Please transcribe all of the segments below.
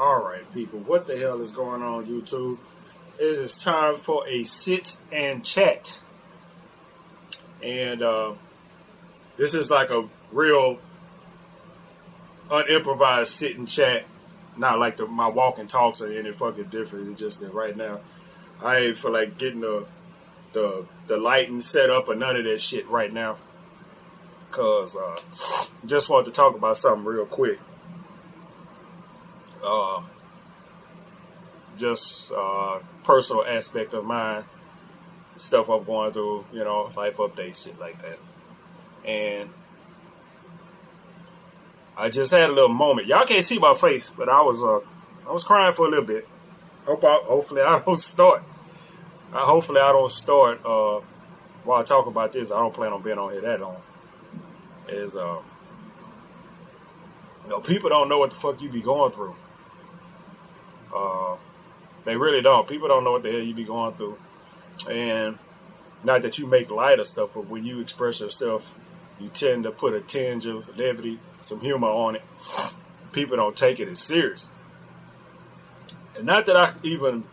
Alright, people, what the hell is going on, YouTube? It is time for a sit and chat. And this is like a real unimprovised sit and chat. Not like my walking talks are any fucking different. It's just that right now I ain't feel like getting the lighting set up or none of that shit right now. Cause just wanted to talk about something real quick. Just personal aspect of mine, stuff I'm going through, life updates, shit like that. And I just had a little moment. Y'all can't see my face, but I was crying for a little bit. Hopefully I don't start. Hopefully I don't start while I talk about this. I don't plan on being on here that long. People don't know what the fuck you be going through. They really don't. People don't know what the hell you be going through. And not that you make light of stuff, but when you express yourself, you tend to put a tinge of levity, some humor on it. People don't take it as serious. And not that I even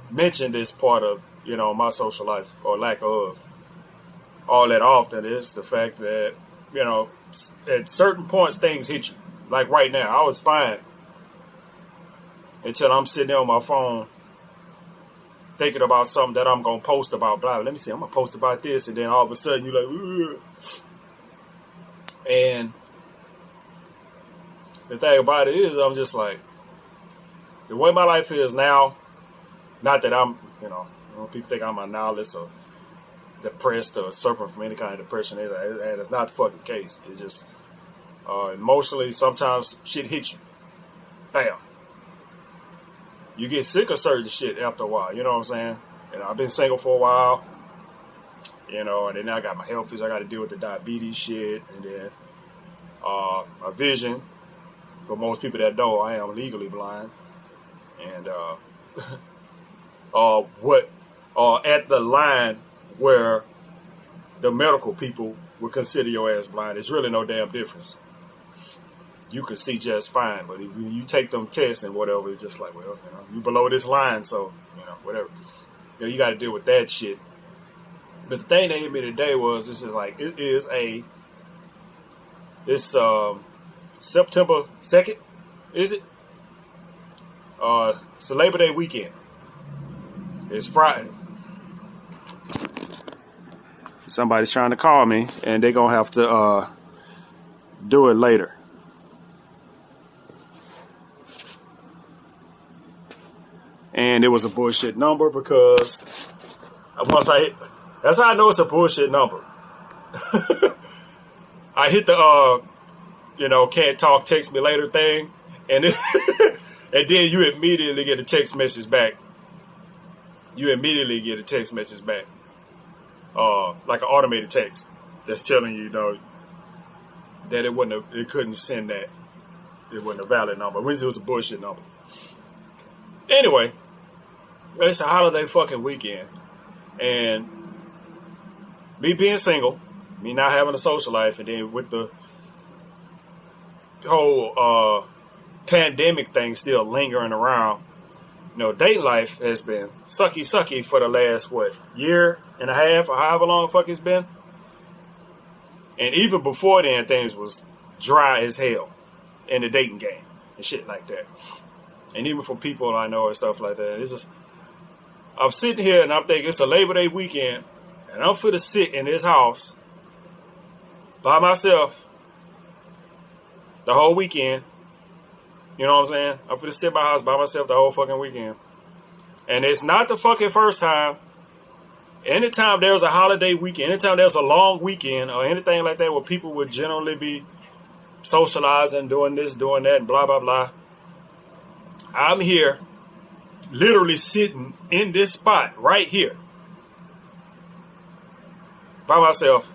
mention this part of, my social life or lack of all that often. It's the fact that, at certain points things hit you. Like right now, I was fine until I'm sitting there on my phone thinking about something that I'm going to post about, blah. Let me see, I'm going to post about this. And then all of a sudden you're like, ugh. And the thing about it is, I'm just like, the way my life is now, not that I'm, people think I'm a nihilist or depressed or suffering from any kind of depression. And it's not the fucking case. It's just emotionally, sometimes shit hits you. Bam. You get sick of certain shit after a while. You know what I'm saying? I've been single for a while. And then I got my health issues. I got to deal with the diabetes shit. And then my vision. For most people that know, I am legally blind. And at the line where the medical people would consider your ass blind, there's really no damn difference. You can see just fine, but if you take them tests and whatever, it's just like, well, you below this line, so, whatever. You got to deal with that shit. But the thing that hit me today was, it's September 2nd, is it? It's a Labor Day weekend. It's Friday. Somebody's trying to call me, and they're going to have to do it later. And it was a bullshit number because that's how I know it's a bullshit number. I hit the, can't talk, text me later thing. And then you immediately get a text message back. Like an automated text that's telling you, that it couldn't send that. It wasn't a valid number. Which it was a bullshit number. Anyway, it's a holiday fucking weekend. And me being single, me not having a social life, and then with the whole pandemic thing still lingering around, date life has been sucky for the last, year and a half or however long the fuck it's been. And even before then, things was dry as hell in the dating game and shit like that. And even for people I know and stuff like that, it's just, I'm sitting here and I'm thinking it's a Labor Day weekend, and I'm finna sit in this house by myself the whole weekend. You know what I'm saying? I'm finna sit in my house by myself the whole fucking weekend. And it's not the fucking first time. Anytime there's a holiday weekend, anytime there's a long weekend or anything like that where people would generally be socializing, doing this, doing that, and blah, blah, blah. I'm here, literally sitting in this spot right here by myself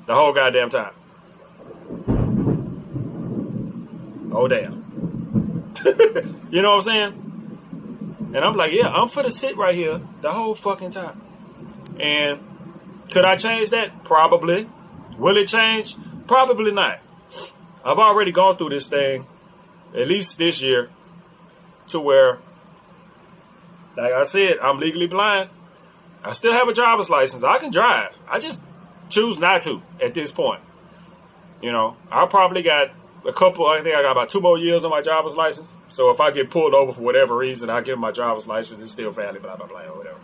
the whole goddamn time. Oh, damn. You know what I'm saying? And I'm like, yeah, I'm finna sit right here the whole fucking time. And could I change that? Probably. Will it change? Probably not. I've already gone through this thing at least this year, to where, like I said, I'm legally blind. I still have a driver's license. I can drive. I just choose not to at this point. You know, I probably got I think I got about 2 more years on my driver's license. So if I get pulled over for whatever reason, I give my driver's license, it's still valid, blah, blah, blah, or whatever.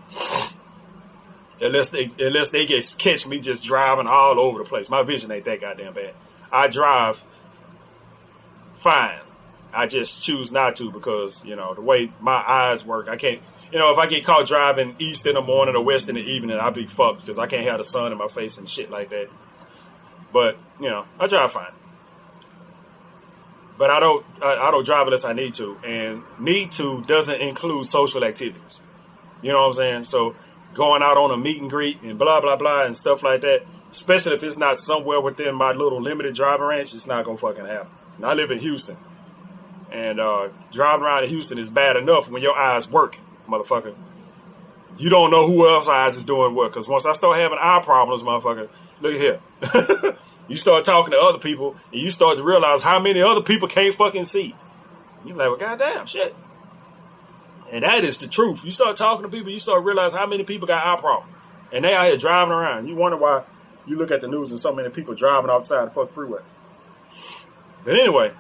Unless they catch me just driving all over the place. My vision ain't that goddamn bad. I drive fine. I just choose not to because, you know, the way my eyes work, I can't, you know, if I get caught driving east in the morning or west in the evening, I'll be fucked because I can't have the sun in my face and shit like that. But, you know, I drive fine. But I don't drive unless I need to. And need to doesn't include social activities. You know what I'm saying? So going out on a meet and greet and blah, blah, blah and stuff like that, especially if it's not somewhere within my little limited driving range, it's not going to fucking happen. And I live in Houston. And driving around in Houston is bad enough when your eyes work, motherfucker. You don't know who else's eyes is doing what. Because once I start having eye problems, motherfucker, look at here. You start talking to other people, and you start to realize how many other people can't fucking see. You're like, well, goddamn, shit. And that is the truth. You start talking to people, you start to realize how many people got eye problems. And they out here driving around. You wonder why you look at the news and so many people driving outside the fucking freeway. But anyway,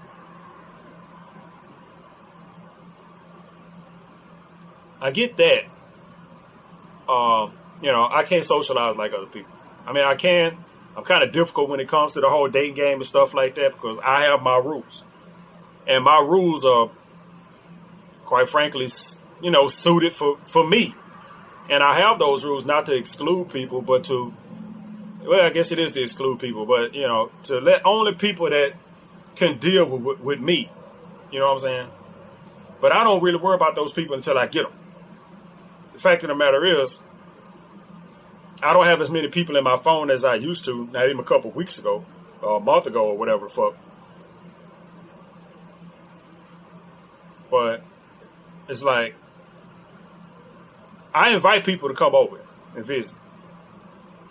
I get that. You know, I can't socialize like other people. I mean, I can. I'm kind of difficult when it comes to the whole dating game and stuff like that because I have my rules. And my rules are, quite frankly, you know, suited for me. And I have those rules not to exclude people, but to, well, I guess it is to exclude people, but, you know, to let only people that can deal with me. You know what I'm saying? But I don't really worry about those people until I get them. The fact of the matter is, I don't have as many people in my phone as I used to, not even a couple of weeks ago, or a month ago, or whatever the fuck. But it's like, I invite people to come over and visit.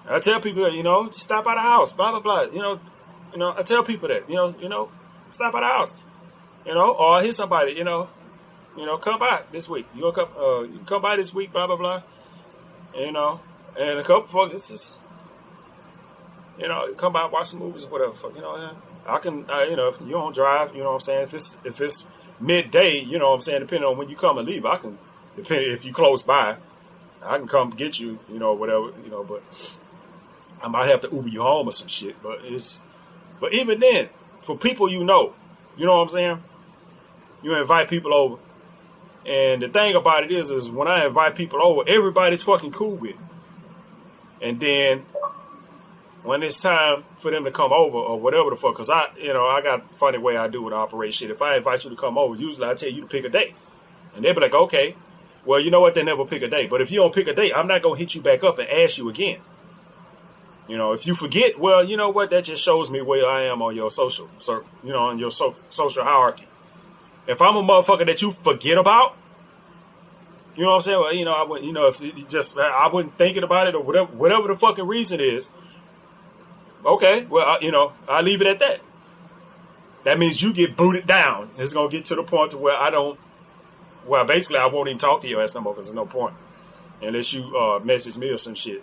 I tell people, you know, stop by the house, blah, blah, blah. You know, I tell people that, you know, stop by the house. You know, or here's somebody, you know, come by this week. You can come by this week, blah, blah, blah. You know. And a couple folks, it's just, you know, come by, watch some movies or whatever. You know, I can, you know, if you don't drive, you know what I'm saying? If it's midday, you know what I'm saying, depending on when you come and leave, I can, depending if you close by, I can come get you, you know, whatever, you know, but I might have to Uber you home or some shit. But even then, for people you know what I'm saying? You invite people over. And the thing about it is when I invite people over, everybody's fucking cool with it. And then when it's time for them to come over or whatever the fuck, because I got a funny way I do with operation shit. If I invite you to come over, usually I tell you to pick a date. And they'll be like, okay, well, you know what? They never pick a date. But if you don't pick a date, I'm not going to hit you back up and ask you again. You know, if you forget, well, you know what? That just shows me where I am on your social, you know, on your social hierarchy. If I'm a motherfucker that you forget about, you know what I'm saying? Well, you know, I wouldn't, you know, if you just, I wasn't thinking about it or whatever the fucking reason is. Okay, well, you know, I leave it at that. That means you get booted down. It's going to get to the point to where basically I won't even talk to your ass no more because there's no point. Unless you message me or some shit.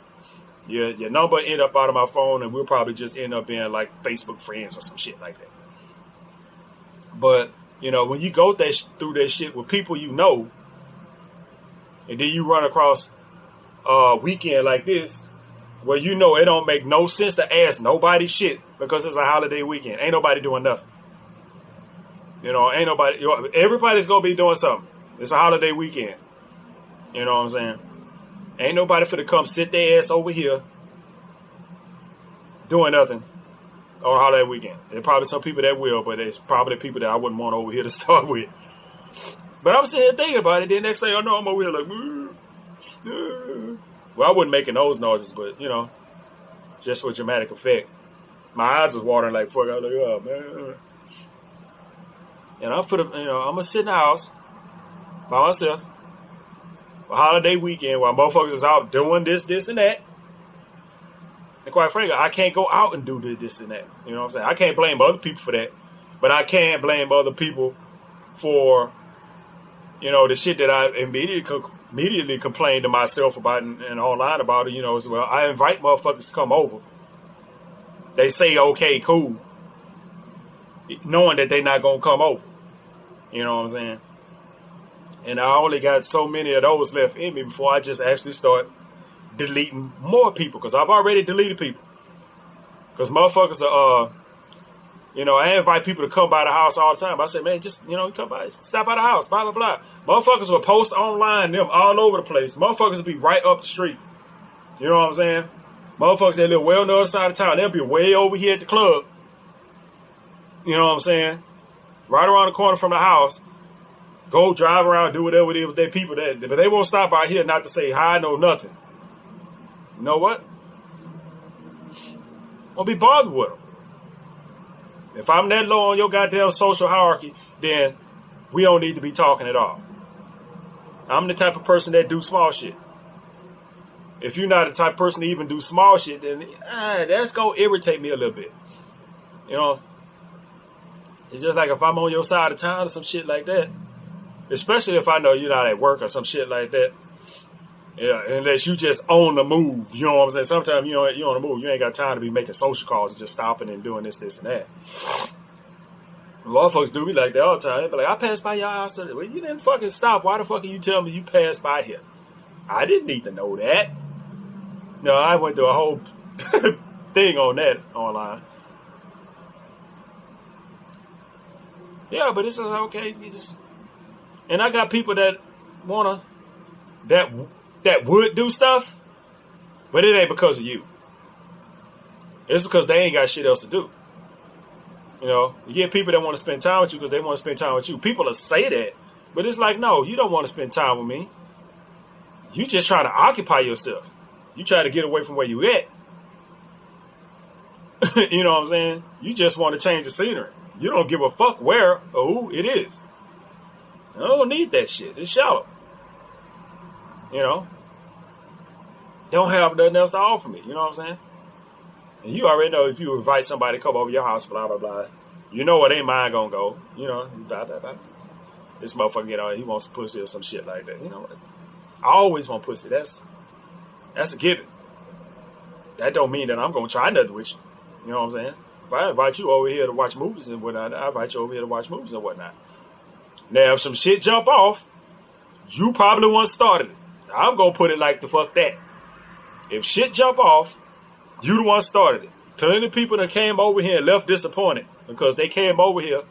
Your number end up out of my phone and we'll probably just end up being like Facebook friends or some shit like that. But, you know, when you go through that shit with people you know, and then you run across a weekend like this, where you know it don't make no sense to ask nobody shit because it's a holiday weekend. Ain't nobody doing nothing. You know, everybody's going to be doing something. It's a holiday weekend. You know what I'm saying? Ain't nobody finna come sit their ass over here doing nothing on a holiday weekend. There's probably some people that will, but it's probably people that I wouldn't want over here to start with. But I'm sitting here thinking about it. Then next thing I know, I'm over here like, well, I wasn't making those noises, but, you know, just for dramatic effect. My eyes was watering like fuck. I was like, oh, man. And I'm going to sit in the house by myself. A holiday weekend while motherfuckers is out doing this, and that. And quite frankly, I can't go out and do this and that. You know what I'm saying? I can't blame other people for that. But I can blame other people for, the shit that I immediately complained to myself about and online about it, as well. I invite motherfuckers to come over. They say, okay, cool, knowing that they're not going to come over. You know what I'm saying? And I only got so many of those left in me before I just actually start deleting more people, because I've already deleted people. Because motherfuckers are, I invite people to come by the house all the time. I say, man, just, come by, stop by the house, blah, blah, blah. Motherfuckers will post online them all over the place. Motherfuckers will be right up the street. You know what I'm saying? Motherfuckers that live well on the other side of town, they'll be way over here at the club. You know what I'm saying? Right around the corner from the house. Go drive around, do whatever it is with their people. But they won't stop by here not to say hi, no nothing. You know what? Won't be bothered with them. If I'm that low on your goddamn social hierarchy, then we don't need to be talking at all. I'm the type of person that do small shit. If you're not the type of person to even do small shit, then that's going to irritate me a little bit. It's just like if I'm on your side of town or some shit like that. Especially if I know you're not at work or some shit like that. Yeah, unless you just on the move. You know what I'm saying? Sometimes you're on the move. You ain't got time to be making social calls and just stopping and doing this, and that. A lot of folks do me like that all the time. They be like, I passed by your house. Well, you didn't fucking stop. Why the fuck are you telling me you passed by here? I didn't need to know that. No, I went through a whole thing on that online. Yeah, but it's just okay. And I got people that that would do stuff, but it ain't because of you. It's because they ain't got shit else to do. You get people that want to spend time with you because they want to spend time with you. People will say that, but it's like, no, you don't want to spend time with me. You just trying to occupy yourself. You try to get away from where you at. You know what I'm saying? You just want to change the scenery. You don't give a fuck where or who it is. I don't need that shit. It's shallow. Don't have nothing else to offer me. You know what I'm saying? And you already know if you invite somebody to come over your house, blah, blah, blah. You know where they mind gonna go. Blah, blah, blah. This motherfucker, he wants pussy or some shit like that. I always want pussy. That's a given. That don't mean that I'm gonna try nothing with you. You know what I'm saying? If I invite you over here to watch movies and whatnot, I invite you over here to watch movies and whatnot. Now, if some shit jump off, you probably once started it. I'm going to put it like the fuck that. If shit jump off, you the one started it. Plenty of people that came over here and left disappointed because they came over here,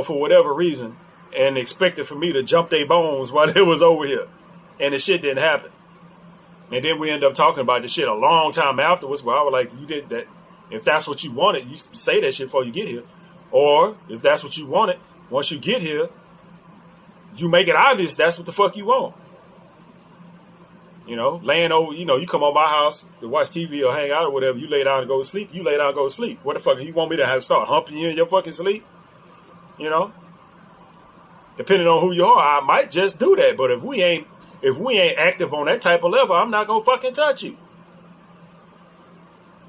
for whatever reason, and expected for me to jump their bones while they was over here. And the shit didn't happen. And then we end up talking about the shit a long time afterwards where I was like, you did that. If that's what you wanted, you say that shit before you get here. Or if that's what you wanted, once you get here, you make it obvious that's what the fuck you want. Laying over, you come on my house to watch TV or hang out or whatever, you lay down and go to sleep, you lay down and go to sleep. What the fuck, you want me to have start humping you in your fucking sleep? Depending on who you are, I might just do that. But if we ain't active on that type of level, I'm not gonna fucking touch you.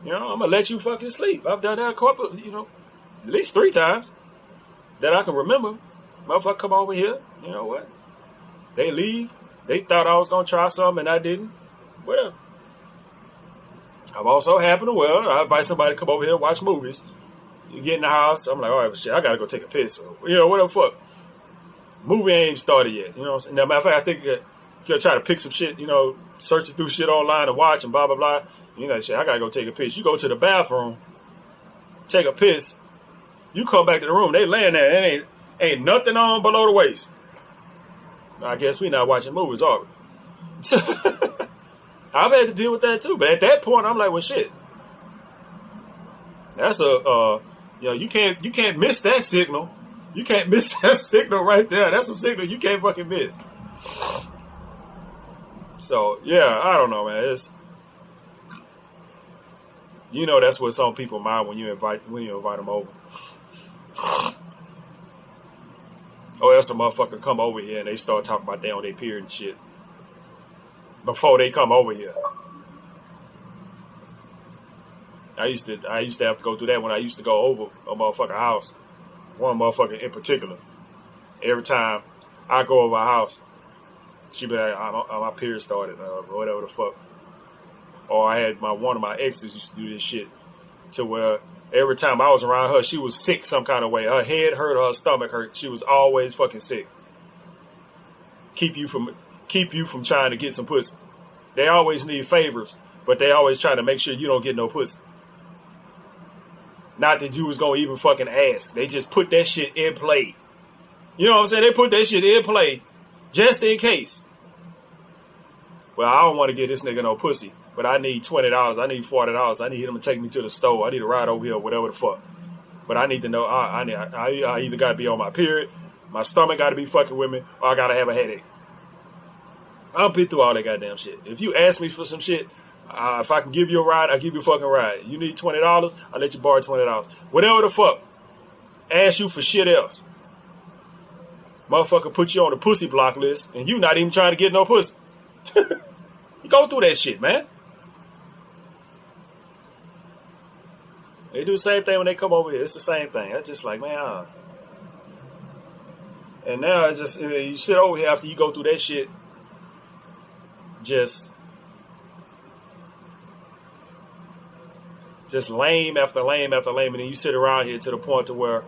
I'm gonna let you fucking sleep. I've done that a couple, at least 3 times that I can remember. Motherfucker come over here, you know what? They leave. They thought I was going to try something and I didn't. Whatever. I've also happened to, I invite somebody to come over here and watch movies. You get in the house, I'm like, all right, shit, I got to go take a piss. Or, whatever fuck. Movie ain't even started yet. You know what I'm saying? Now, matter of fact, I think you'll try to pick some shit, searching through shit online and watch and blah, blah, blah. Shit, I got to go take a piss. You go to the bathroom, take a piss. You come back to the room, they laying there, and ain't nothing on below the waist. I guess we not watching movies, are we? I've had to deal with that too, but at that point, I'm like, well, shit. That's you can't miss that signal. You can't miss that signal right there. That's a signal you can't fucking miss. So yeah, I don't know, man. That's what some people mind when you invite them over. Or else a motherfucker come over here and they start talking about they on their period and shit before they come over here. I used to have to go through that when I used to go over a motherfucker house. One motherfucker in particular. Every time I go over her house, she be like, my period started, or whatever the fuck. Or I had one of my exes used to do this shit to where every time I was around her, she was sick some kind of way. Her head hurt, her stomach hurt. She was always fucking sick. Keep you from trying to get some pussy. They always need favors, but they always trying to make sure you don't get no pussy. Not that you was gonna even fucking ask. They just put that shit in play. You know what I'm saying? They put that shit in play just in case. Well, I don't want to get this nigga no pussy, but I need $20. I need $40. I need him to take me to the store. I need to ride over here, whatever the fuck. But I need to know. I either got to be on my period, my stomach got to be fucking with me, or I got to have a headache. I'll be through all that goddamn shit. If you ask me for some shit, if I can give you a ride, I'll give you a fucking ride. You need $20, I'll let you borrow $20. Whatever the fuck. Ask you for shit else. Motherfucker put you on the pussy block list, and you not even trying to get no pussy. You go through that shit, man. They do the same thing when they come over here. It's the same thing. It's just like, man. And now it's just, you sit over here after you go through that shit. Just lame after lame after lame. And then you sit around here to the point to where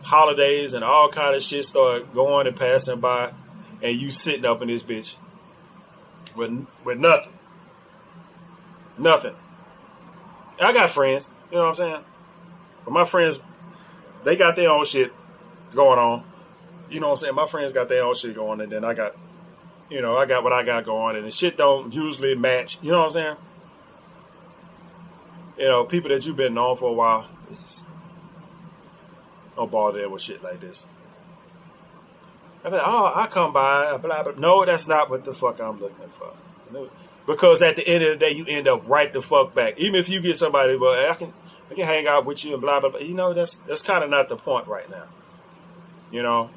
holidays and all kind of shit start going and passing by. And you sitting up in this bitch with nothing. Nothing. I got friends, you know what I'm saying? But my friends, they got their own shit going on. You know what I'm saying? My friends got their own shit going, and then I got what I got going, and the shit don't usually match. You know what I'm saying? You know, people that you've been known for a while, just don't bother them with shit like this. I mean, I come by, blah, blah. No, that's not what the fuck I'm looking for. Because at the end of the day, you end up right the fuck back. Even if you get somebody, well, I can hang out with you and blah, blah, blah. You know, that's kind of not the point right now. You know?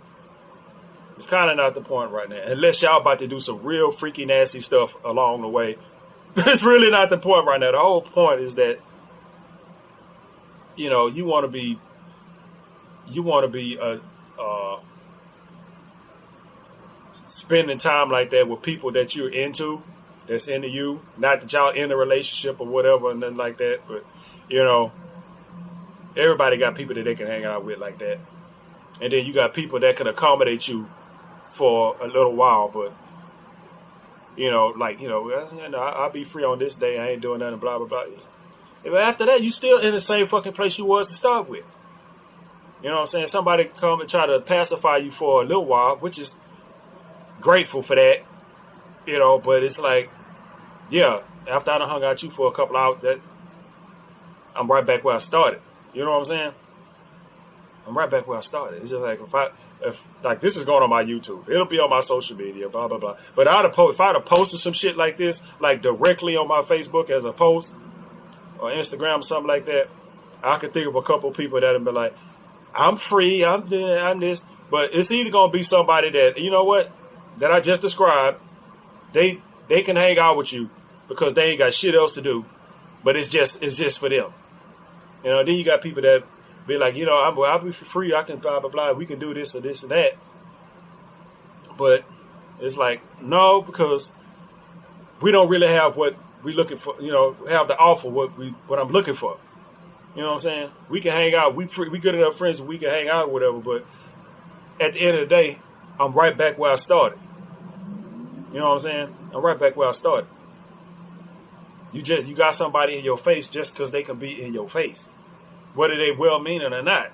It's kind of not the point right now. Unless y'all about to do some real freaky nasty stuff along the way. It's really not the point right now. The whole point is that, you know, you want to be spending time like that with people that you're into, that's into you. Not that y'all in a relationship or whatever and nothing like that, but, you know, everybody got people that they can hang out with like that. And then you got people that can accommodate you for a little while, but, you know, like, I'll be free on this day. I ain't doing nothing, blah, blah, blah. But after that, you still in the same fucking place you was to start with. You know what I'm saying? Somebody come and try to pacify you for a little while, which is grateful for that, you know, but it's like, yeah, after I done hung out you for a couple hours, that I'm right back where I started. You know what I'm saying? I'm right back where I started. It's just like, if like this is going on my YouTube, it'll be on my social media, blah, blah, blah. But if I'd have posted some shit like this, like directly on my Facebook as a post or Instagram or something like that, I could think of a couple people that would be like, I'm free, I'm this. But it's either going to be somebody that, you know what, that I just described, they can hang out with you because they ain't got shit else to do. But it's just for them. You know, then you got people that be like, you know, I'll be for free, I can blah, blah, blah, we can do this or this and that. But it's like, no, because we don't really have what we looking for, you know, have to offer what I'm looking for. You know what I'm saying? We can hang out, we good enough friends that we can hang out or whatever, but at the end of the day, I'm right back where I started. You know what I'm saying? I'm right back where I started. You got somebody in your face just because they can be in your face. Whether they well-meaning or not.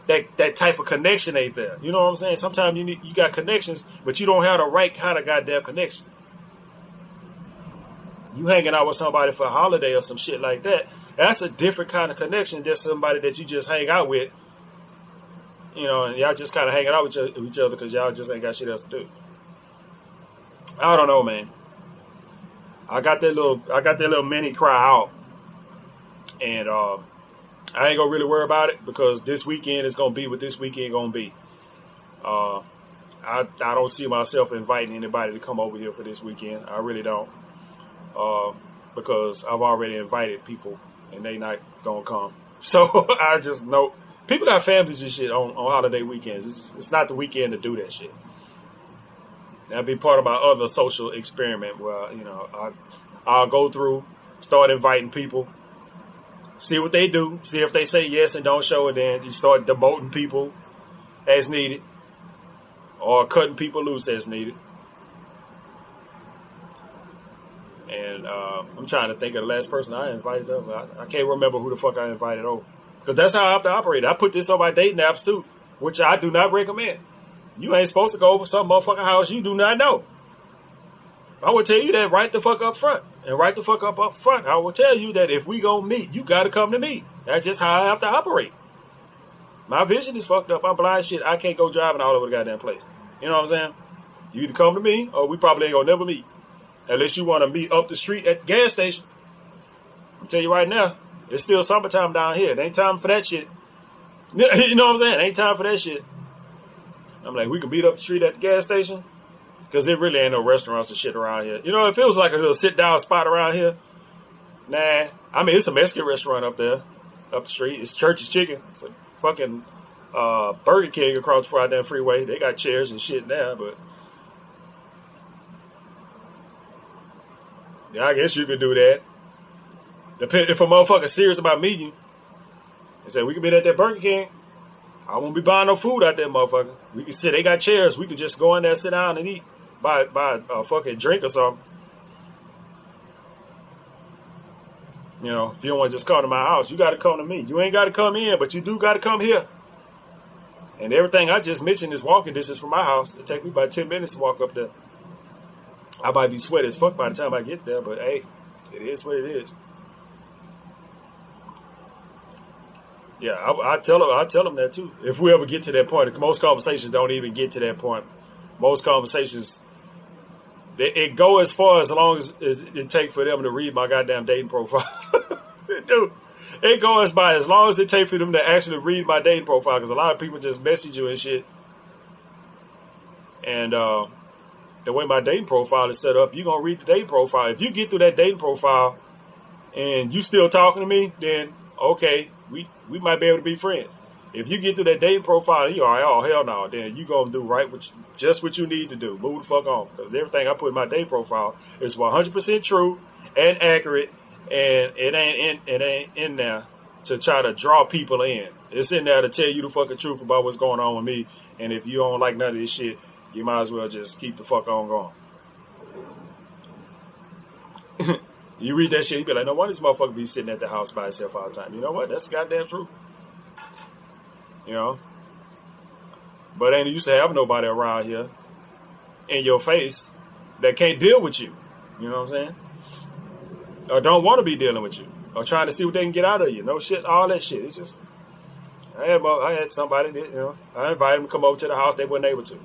That type of connection ain't there. You know what I'm saying? Sometimes you got connections, but you don't have the right kind of goddamn connections. You hanging out with somebody for a holiday or some shit like that, that's a different kind of connection than somebody that you just hang out with. You know, and y'all just kind of hanging out with each other because y'all just ain't got shit else to do. I don't know, man. I got that little mini cry out, and I ain't gonna really worry about it because this weekend is gonna be what this weekend gonna be. I don't see myself inviting anybody to come over here for this weekend. I really don't, because I've already invited people and they not gonna come. So I just know People got families and shit on holiday weekends. It's not the weekend to do that shit. That'd be part of my other social experiment where, I'll go through, start inviting people, see what they do, see if they say yes and don't show it, then you start demoting people as needed or cutting people loose as needed. And I'm trying to think of the last person I invited over. I can't remember who the fuck I invited over. Because that's how I have to operate. I put this on my dating apps too, which I do not recommend. You ain't supposed to go over some motherfucking house you do not know. I would tell you that right the fuck up front. And right the fuck up front, I will tell you that if we gonna meet, you gotta come to me. That's just how I have to operate. My vision is fucked up. I'm blind shit. I can't go driving all over the goddamn place. You know what I'm saying? You either come to me or we probably ain't gonna never meet. Unless you want to meet up the street at the gas station. I'll tell you right now, it's still summertime down here. It ain't time for that shit. You know what I'm saying? It ain't time for that shit. I'm like, we can meet up the street at the gas station? Because there really ain't no restaurants and shit around here. You know, it feels like a little sit-down spot around here. Nah. I mean, it's a Mexican restaurant up there, up the street. It's Church's Chicken. It's a fucking Burger King across the goddamn freeway. They got chairs and shit now, but yeah, I guess you could do that. If a motherfucker's serious about meeting you and say, we can meet at that Burger King, I won't be buying no food out there, motherfucker. We can sit. They got chairs. We could just go in there, sit down, and eat. Buy a fucking drink or something. You know, if you don't want to just come to my house, you got to come to me. You ain't got to come in, but you do got to come here. And everything I just mentioned is walking distance from my house. It take me about 10 minutes to walk up there. I might be sweaty as fuck by the time I get there, but hey, it is what it is. Yeah, I tell them that too. If we ever get to that point, most conversations don't even get to that point. Most conversations, it go as far as long as it take for them to read my goddamn dating profile. Dude, it goes by as long as it take for them to actually read my dating profile, because a lot of people just message you and shit. And the way my dating profile is set up, you're going to read the dating profile. If you get through that dating profile and you still talking to me, then okay, we might be able to be friends. If you get through that dating profile and you're all right, oh hell no, then you going to do right just what you need to do. Move the fuck on. Because everything I put in my dating profile is 100% true and accurate, and it ain't in there to try to draw people in. It's in there to tell you the fucking truth about what's going on with me. And if you don't like none of this shit, you might as well just keep the fuck on going. You read that shit, you be like, no wonder this motherfucker be sitting at the house by himself all the time. You know what? That's goddamn true. You know? But ain't used to have nobody around here in your face that can't deal with you. You know what I'm saying? Or don't want to be dealing with you. Or trying to see what they can get out of you. No shit, all that shit. It's just, I had somebody that, I invited them to come over to the house. They wasn't able to.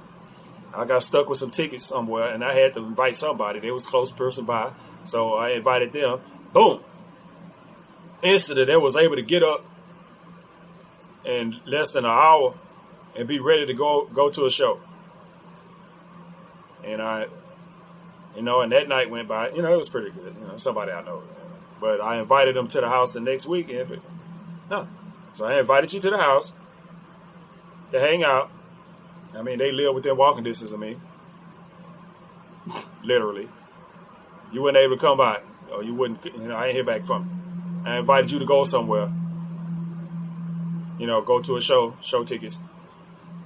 I got stuck with some tickets somewhere, and I had to invite somebody. They was a close person by, so I invited them. Boom. Instantly, they was able to get up in less than an hour and be ready to go to a show. And and that night went by. It was pretty good. Somebody I know. But I invited them to the house the next weekend. But no. So I invited you to the house to hang out. I mean, they live within walking distance of me. Literally. You weren't able to come by. Or you wouldn't, I ain't hear back from you. I invited you to go somewhere. Go to a show tickets.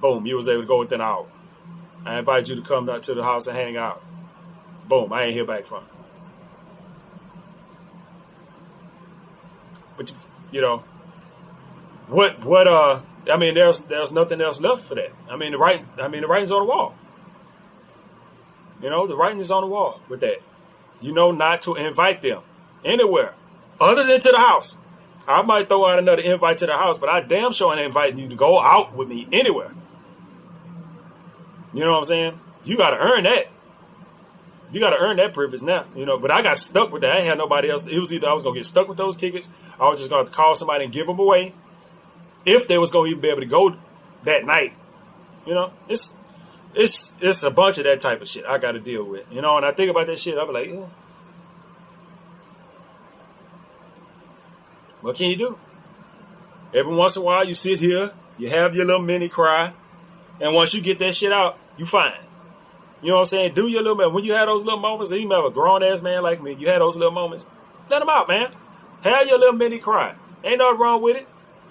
Boom, you was able to go within an hour. I invited you to come to the house and hang out. Boom, I ain't hear back from you. But, I mean, there's nothing else left for that. I mean, the writing's on the wall. The writing is on the wall with that. Not to invite them anywhere other than to the house. I might throw out another invite to the house, but I damn sure ain't inviting you to go out with me anywhere. You know what I'm saying? You got to earn that. You got to earn that privilege now. But I got stuck with that. I ain't had nobody else. It was either I was going to get stuck with those tickets, or I was just going to call somebody and give them away. If they was going to even be able to go that night. It's a bunch of that type of shit I got to deal with. And I think about that shit, I be like, yeah. What can you do? Every once in a while, you sit here, you have your little mini cry, and once you get that shit out, you fine. You know what I'm saying? Do your little bit. When you have those little moments, even have a grown ass man like me, you had those little moments, let them out, man. Have your little mini cry. Ain't nothing wrong with it.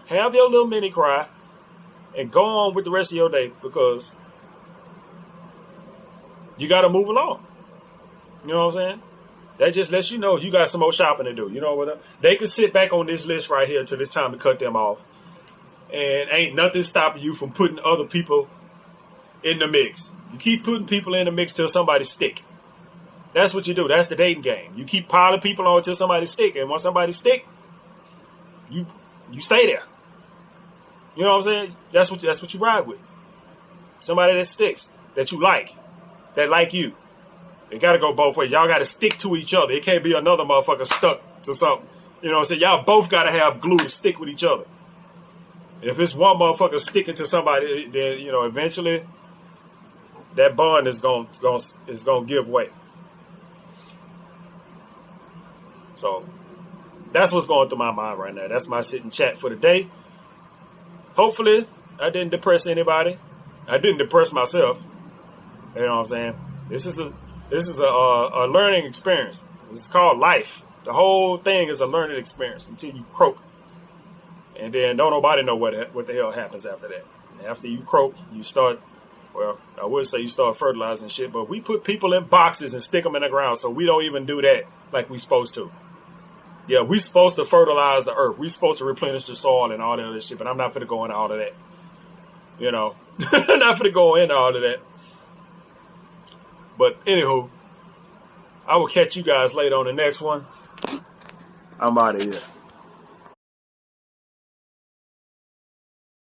Have your little mini cry and go on with the rest of your day because you got to move along. You know what I'm saying? That just lets you know you got some more shopping to do. You know what? They can sit back on this list right here until it's time to cut them off. And ain't nothing stopping you from putting other people in the mix. You keep putting people in the mix till somebody stick. That's what you do. That's the dating game. You keep piling people on until somebody stick. And once somebody stick, you stay there. You know what I'm saying? That's what you ride with. Somebody that sticks, that you like, that like you. It got to go both ways. Y'all got to stick to each other. It can't be another motherfucker stuck to something. You know what I'm saying? Y'all both got to have glue to stick with each other. If it's one motherfucker sticking to somebody, then, you know, eventually that bond is going to give way. So that's what's going through my mind right now. That's my sit and chat for the day. Hopefully I didn't depress anybody. I didn't depress myself. You know what I'm saying? This is a learning experience. It's called life. The whole thing is a learning experience until you croak. And then don't nobody know what the hell happens after that. After you croak, you start, well, I would say you start fertilizing shit, but we put people in boxes and stick them in the ground, so we don't even do that like we supposed to. Yeah, we supposed to fertilize the earth. We supposed to replenish the soil and all that other shit, but I'm not finna go into all of that. You know, I'm not finna go into all of that. But anywho, I will catch you guys later on the next one. I'm out of here.